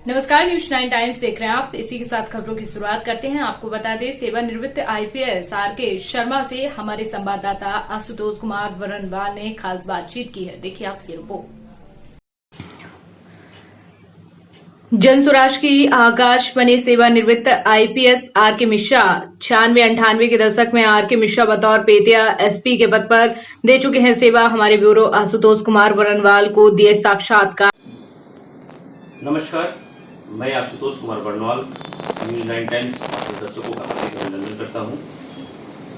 नमस्कार, news 9 times देख रहे हैं आप। इसी के साथ खबरों की शुरुआत करते हैं। आपको बता दें, सेवानिवृत्त आईपीएस आरके शर्मा से हमारे संवाददाता आशुतोष कुमार बरनवाल ने खास बातचीत की है। देखिए आप ये रिपोर्ट। जन स्वराज की आकाश बने सेवानिवृत्त आईपीएस आरके मिश्रा 96-98 के दशक में आरके मिश्रा बतौर बेतिया एसपी के पद पर दे चुके हैं सेवा। हमारे ब्यूरो आशुतोष कुमार बरनवाल को दिए साक्षात्कार। नमस्कार, मैं आशुतोष कुमार बरनवाल न्यूज 9 टाइम्स के दर्शकों का हार्दिक अभिनंदन करता हूं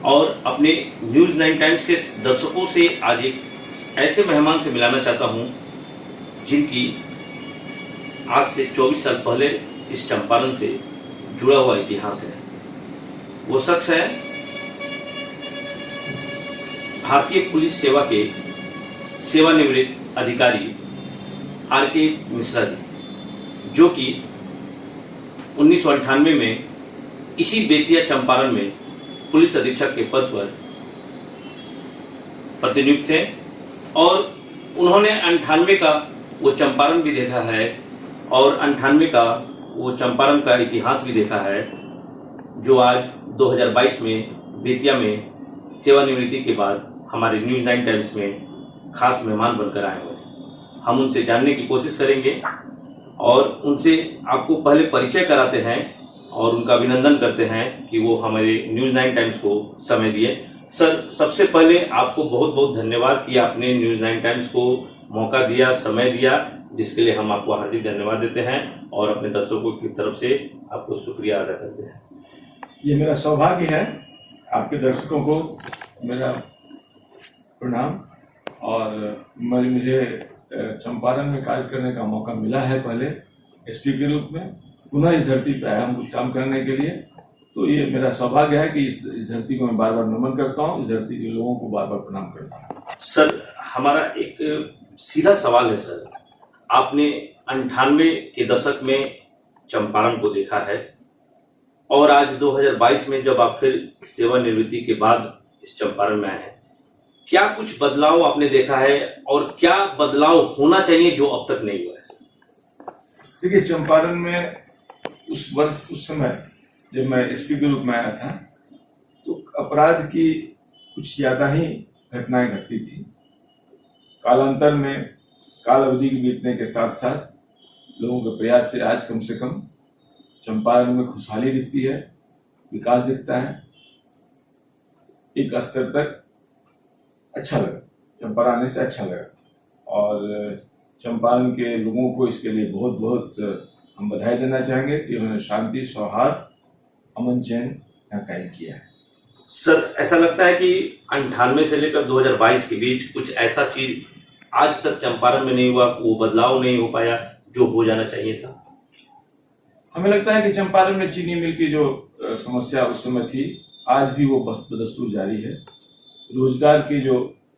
और अपने न्यूज 9 टाइम्स के दर्शकों से आज एक ऐसे मेहमान से मिलाना चाहता हूं जिनकी आज से 24 साल पहले इस चंपारण से जुड़ा हुआ इतिहास है। वो शख्स है भारतीय पुलिस सेवा के सेवानिवृत्त अधिकारी आरके मिश्रा जी, जो कि 1998 में इसी बेतिया चंपारण में पुलिस अधीक्षक के पद पर प्रतिनियुक्त थे और उन्होंने 98 का वो चंपारण भी देखा है और 98 का वो चंपारण का इतिहास भी देखा है, जो आज 2022 में बेतिया में सेवानिवृत्ति के बाद हमारे न्यूज 9 टाइम्स में खास मेहमान बनकर आए हुए हैं। हम उनसे जानने की कोशिश करेंगे और उनसे आपको पहले परिचय कराते हैं और उनका अभिनंदन करते हैं कि वो हमारे न्यूज 9 टाइम्स को समय दिए। सर, सबसे पहले आपको बहुत बहुत धन्यवाद कि आपने न्यूज 9 टाइम्स को मौका दिया, समय दिया, जिसके लिए हम आपको हार्दिक धन्यवाद देते हैं और अपने दर्शकों की तरफ से आपको शुक्रिया अदा करते हैं। ये मेरा सौभाग्य है, आपके दर्शकों को मेरा प्रणाम। और मुझे चंपारण में कार्य करने का मौका मिला है, पहले एसपी के रूप में, पुनः इस धरती पर आया हूँ कुछ काम करने के लिए। तो ये मेरा सौभाग्य है कि इस धरती को मैं बार बार नमन करता हूँ, इस धरती के लोगों को बार बार प्रणाम करता हूँ। सर, हमारा एक सीधा सवाल है सर, आपने 98 के दशक में चंपारण को देखा है और आज 2022 में जब आप फिर सेवानिवृत्ति के बाद इस चंपारण में आए हैं, क्या कुछ बदलाव आपने देखा है और क्या बदलाव होना चाहिए जो अब तक नहीं हुआ है? देखिए, चंपारण में उस समय जब मैं एसपी के रूप में आया था तो अपराध की कुछ ज्यादा ही घटनाएं घटती थी। कालांतर में, काल अवधि के बीतने के साथ साथ लोगों के प्रयास से आज कम से कम चंपारण में खुशहाली दिखती है, विकास दिखता है। एक स्तर तक अच्छा लगा, चंपारण आने से अच्छा लगा और चंपारण के लोगों को इसके लिए बहुत बहुत हम बधाई देना चाहेंगे कि उन्होंने शांति, सौहार्द, अमन चैन यहाँ कायम किया है। सर, ऐसा लगता है कि 98 से लेकर 2022 के बीच कुछ ऐसा चीज आज तक चंपारण में नहीं हुआ, वो बदलाव नहीं हो पाया जो हो जाना चाहिए था? हमें लगता है कि चंपारण में चीनी मिल की जो समस्या उस समय थी, आज भी वो बदस्तूर जारी है। रोजगार के जो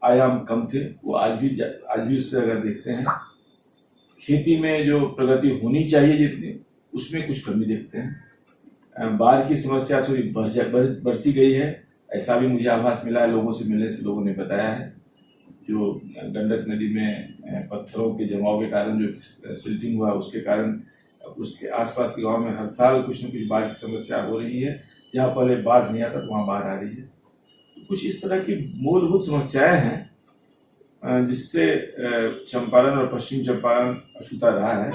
आयाम कम थे वो आज भी उससे अगर देखते हैं, खेती में जो प्रगति होनी चाहिए जितनी, उसमें कुछ कमी देखते हैं। बाढ़ की समस्या थोड़ी बरसी गई है, ऐसा भी मुझे आभास मिला है, लोगों से मिलने से लोगों ने बताया है। जो गंडक नदी में पत्थरों के जमाव के कारण जो सिल्टिंग हुआ, उसके कारण उसके आसपास के गाँव में हर साल कुछ न कुछ बाढ़ की समस्या हो रही है। जहाँ पहले बाढ़ नहीं आता तो वहाँ बाढ़ आ रही है। कुछ इस तरह की मूलभूत समस्याएं हैं जिससे चंपारण और पश्चिम चंपारण अछूता रहा है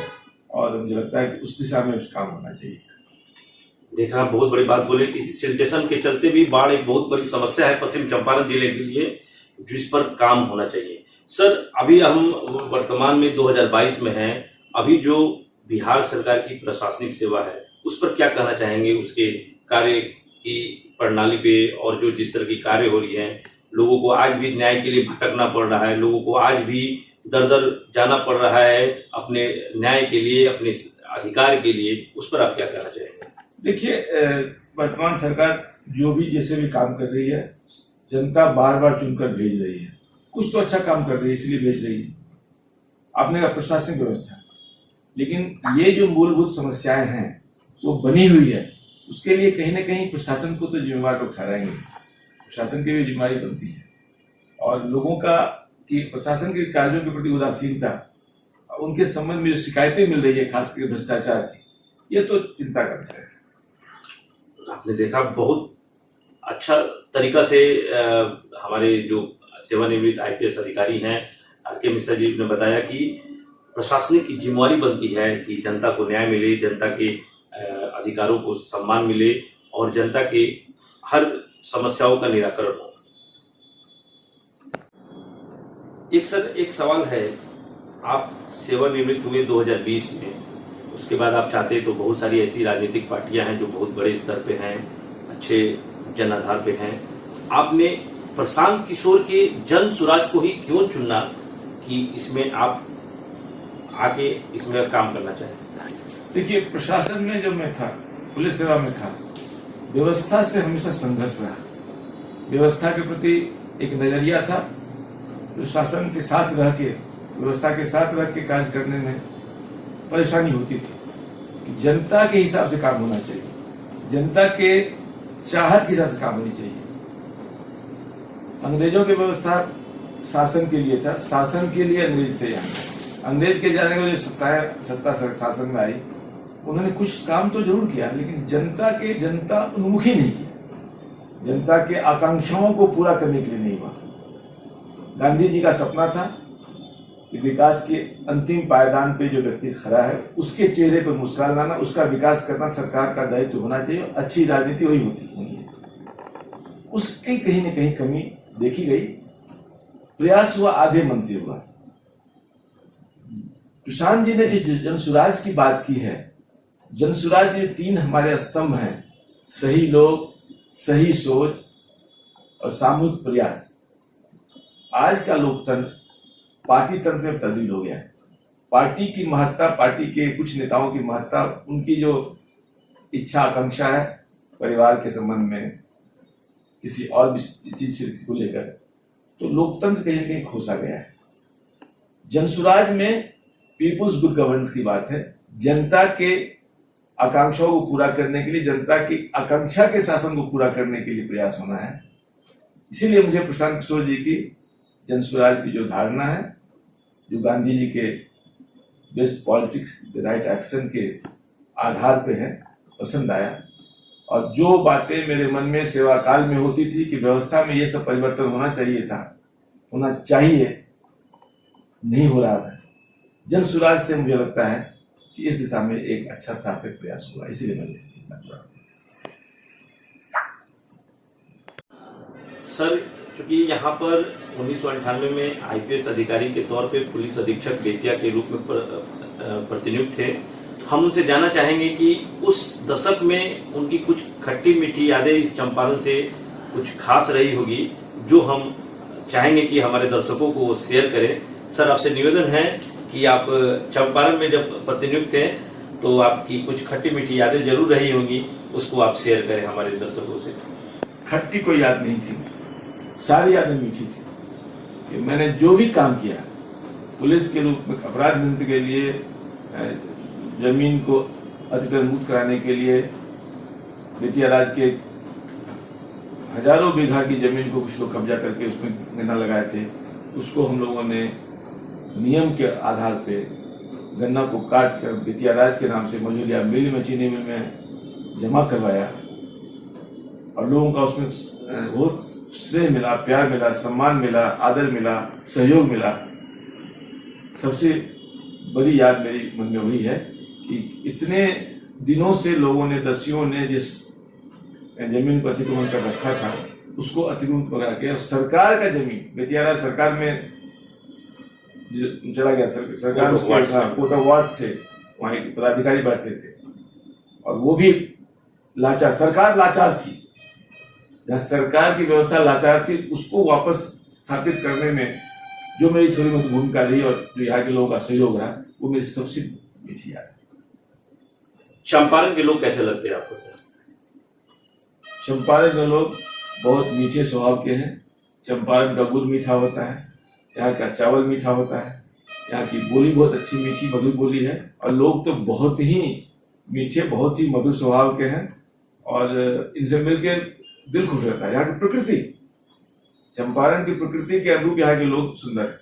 और मुझे लगता है कि उस दिशा में कुछ काम होना चाहिए। देखा, बहुत बड़ी बात बोले कि सिल्टेशन के चलते भी बाढ़ एक बहुत बड़ी समस्या है पश्चिम चंपारण जिले के लिए, जिस पर काम होना चाहिए। सर, अभी हम वर्तमान में 2022 में हैं, अभी जो बिहार सरकार की प्रशासनिक सेवा है उस पर क्या कहना चाहेंगे, उसके कार्य की प्रणाली पे और जो जिस तरह की कार्य हो रही है, लोगों को आज भी न्याय के लिए भटकना पड़ रहा है, लोगों को आज भी दर दर जाना पड़ रहा है अपने न्याय के लिए, अपने अधिकार के लिए, उस पर आप क्या कहना चाहेंगे? देखिए, वर्तमान सरकार जो भी जैसे भी काम कर रही है, जनता बार बार चुनकर भेज रही है। कुछ तो अच्छा काम कर रही है इसलिए भेज रही है, आपने कहा प्रशासनिक व्यवस्था, लेकिन ये जो मूलभूत समस्याएं हैं वो बनी हुई है, उसके लिए कहीं ना कहीं प्रशासन को तो जिम्मेवार तो ठहराएंगे। प्रशासन की भी जिम्मेवारी बनती है और लोगों का कि प्रशासन के कार्यों के प्रति उदासीनता उनके संबंध में जो शिकायतें मिल रही है खासकर भ्रष्टाचार की, ये तो चिंता का विषय है। आपने देखा बहुत अच्छा तरीका से हमारे जो सेवानिवृत्त आईपीएस अधिकारी हैं आरके मिश्रा जी ने बताया कि प्रशासनिक की जिम्मेवारी बनती है कि जनता को न्याय मिले, जनता के अधिकारों को सम्मान मिले और जनता के हर समस्याओं का निराकरण हो। एक सवाल है, आप सेवानिवृत्त हुए 2020 में, उसके बाद आप चाहते तो बहुत सारी ऐसी राजनीतिक पार्टियां हैं जो बहुत बड़े स्तर पे हैं, अच्छे जन आधार पे हैं, आपने प्रशांत किशोर के जन सुराज को ही क्यों चुना कि इसमें आप आके इसमें काम करना चाहें? देखिए, प्रशासन में जब मैं था, पुलिस सेवा में था, व्यवस्था से हमेशा संघर्ष रहा। व्यवस्था के प्रति एक नजरिया था, प्रशासन के साथ रह के, व्यवस्था के साथ रह के कार्य करने में परेशानी होती थी कि जनता के हिसाब से काम होना चाहिए, जनता के चाहत के हिसाब से काम होनी चाहिए। अंग्रेजों की व्यवस्था शासन के लिए था, शासन के लिए अंग्रेज से आए। अंग्रेज के जाने में जो सत्ता शासन में आई, उन्होंने कुछ काम तो जरूर किया, लेकिन जनता उन्मुखी नहीं किया, जनता के आकांक्षाओं को पूरा करने के लिए नहीं हुआ। गांधी जी का सपना था कि विकास के अंतिम पायदान पे जो व्यक्ति खड़ा है उसके चेहरे पर मुस्कान लाना, उसका विकास करना सरकार का दायित्व होना चाहिए। अच्छी राजनीति वही होती है। उसकी कहीं न कहीं कमी देखी गई, प्रयास हुआ, आधे मन से हुआ। प्रशांत जी ने जिस जनसुराज की बात की है, जनसुराज के 3 हमारे स्तंभ हैं, सही लोग, सही सोच और सामूहिक प्रयास। आज का लोकतंत्र पार्टी तंत्र में तब्दील हो गया है। पार्टी की महत्ता, पार्टी के कुछ नेताओं की महत्ता, उनकी जो इच्छा आकांक्षा है परिवार के संबंध में, किसी और भी चीज से को लेकर, तो लोकतंत्र कहीं न कहीं खोसा गया है। जनसुराज में पीपुल्स गुड गवर्नेंस की बात है, जनता के आकांक्षाओं को पूरा करने के लिए, जनता की आकांक्षा के शासन को पूरा करने के लिए प्रयास होना है। इसीलिए मुझे प्रशांत किशोर जी की जनसुराज की जो धारणा है, जो गांधी जी के बेस्ट पॉलिटिक्स राइट एक्शन के आधार पे है, पसंद आया। और जो बातें मेरे मन में सेवा काल में होती थी कि व्यवस्था में ये सब परिवर्तन होना चाहिए था, होना चाहिए, नहीं हो रहा था, जनसुराज से मुझे लगता है कि इस दिशा में एक अच्छा सार्थक प्रयास हुआ, इसीलिए मैंने इसके साथ जुड़ा। सर, चूंकि यहाँ पर 1998 में आईपीएस अधिकारी के तौर पे पुलिस अधीक्षक बेतिया के रूप में प्रतिनियुक्त थे, हम उनसे जानना चाहेंगे कि उस दशक में उनकी कुछ खट्टी मीठी यादें इस चंपारण से कुछ खास रही होगी, जो हम चाहेंगे कि हमारे दर्शकों को शेयर करें। सर, आपसे निवेदन है कि आप चंपारण में जब प्रतिनियुक्त थे तो आपकी कुछ खट्टी मीठी यादें जरूर रही होंगी, उसको आप शेयर करें हमारे दर्शकों से। खट्टी कोई याद नहीं थी, सारी यादें मीठी थी कि मैंने जो भी काम किया पुलिस के रूप में, अपराध नियंत्रण के लिए, जमीन को अतिक्रमण मुक्त कराने के लिए, बेतिया राज के हजारों बीघा की जमीन को कुछ लोग कब्जा करके उसमें गन्ना लगाए थे, उसको हम लोगों ने नियम के आधार पे गन्ना को काट कर बेतिया राज के नाम से मजूलिया मिल में, चीनी मिल में जमा करवाया और लोगों का उसमें बहुत श्रेय मिला, प्यार मिला, सम्मान मिला, आदर मिला, सहयोग मिला। सबसे बड़ी याद मेरी मन में वही है कि इतने दिनों से लोगों ने, दस्युओं ने जिस जमीन को अतिक्रमण कर रखा था उसको अतिक्रमण करा के सरकार का जमीन, बेतिया राज सरकार में चला गया, सरकार कोटा वार्ड थे, वहाँ एक पदाधिकारी बैठते थे और वो भी लाचार, सरकार लाचार थी, जहाँ सरकार की व्यवस्था लाचार थी, उसको वापस स्थापित करने में जो मेरी थोड़ी बहुत भूमिका रही और जो यहाँ के लोगों का सहयोग रहा, वो मेरी सबसे मीठी याद है। चंपारण के लोग कैसे लगते हैं आपको सर? चंपारण के लोग बहुत मीठे स्वभाव के हैं। चंपारण का गुड़ मीठा होता है, यहाँ का चावल मीठा होता है, यहाँ की बोली बहुत अच्छी मीठी मधुर बोली है और लोग तो बहुत ही मीठे, बहुत ही मधुर स्वभाव के हैं और इनसे मिलकर दिल खुश रहता है। यहाँ की प्रकृति, चंपारण की प्रकृति के अनुरूप यहाँ के लोग सुंदर है,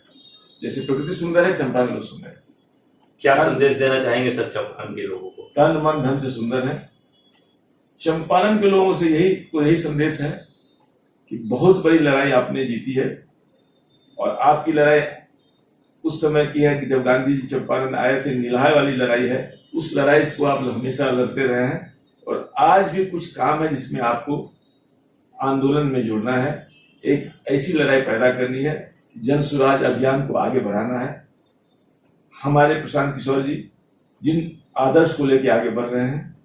जैसे प्रकृति सुंदर है, चंपारण लोग सुंदर है। क्या संदेश देना चाहेंगे सर चंपारण के लोगों को? तन मन धन से सुंदर है। चंपारण के लोगों से यही संदेश है कि बहुत बड़ी लड़ाई आपने जीती है और आपकी लड़ाई उस समय की है कि जब गांधी जी चंपारण आए थे, निलाह वाली लड़ाई है। उस लड़ाई को आप हमेशा लड़ते रहे हैं और आज भी कुछ काम है जिसमें आपको आंदोलन में जुड़ना है। एक ऐसी लड़ाई पैदा करनी है, जन स्वराज अभियान को आगे बढ़ाना है। हमारे प्रशांत किशोर जी जिन आदर्श को लेकर आगे बढ़ रहे हैं,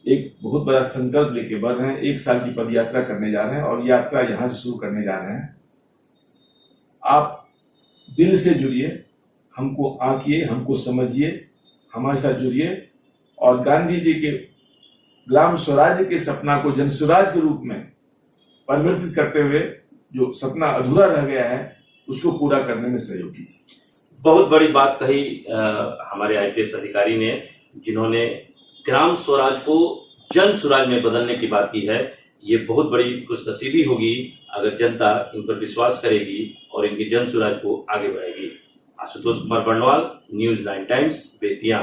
एक बहुत बड़ा संकल्प लेके बढ़ रहे हैं, 1 साल की पद यात्रा करने जा रहे हैं और यात्रा यहां से शुरू करने जा रहे हैं। आप दिल से जुड़िए, हमको आंकिए, हमको समझिए, हमारे साथ जुड़िए और गांधी जी के ग्राम स्वराज के सपना को जन स्वराज के रूप में परिवर्तित करते हुए जो सपना अधूरा रह गया है उसको पूरा करने में सहयोग कीजिए। बहुत बड़ी बात कही हमारे आईपीएस अधिकारी ने, जिन्होंने ग्राम स्वराज को जन स्वराज में बदलने की बात की है। ये बहुत बड़ी खुशनसीबी होगी अगर जनता इन पर विश्वास करेगी और इनकी जन स्वराज को आगे बढ़ाएगी। Ashutosh Kumar Barnwal, news 9 times, Bettiah.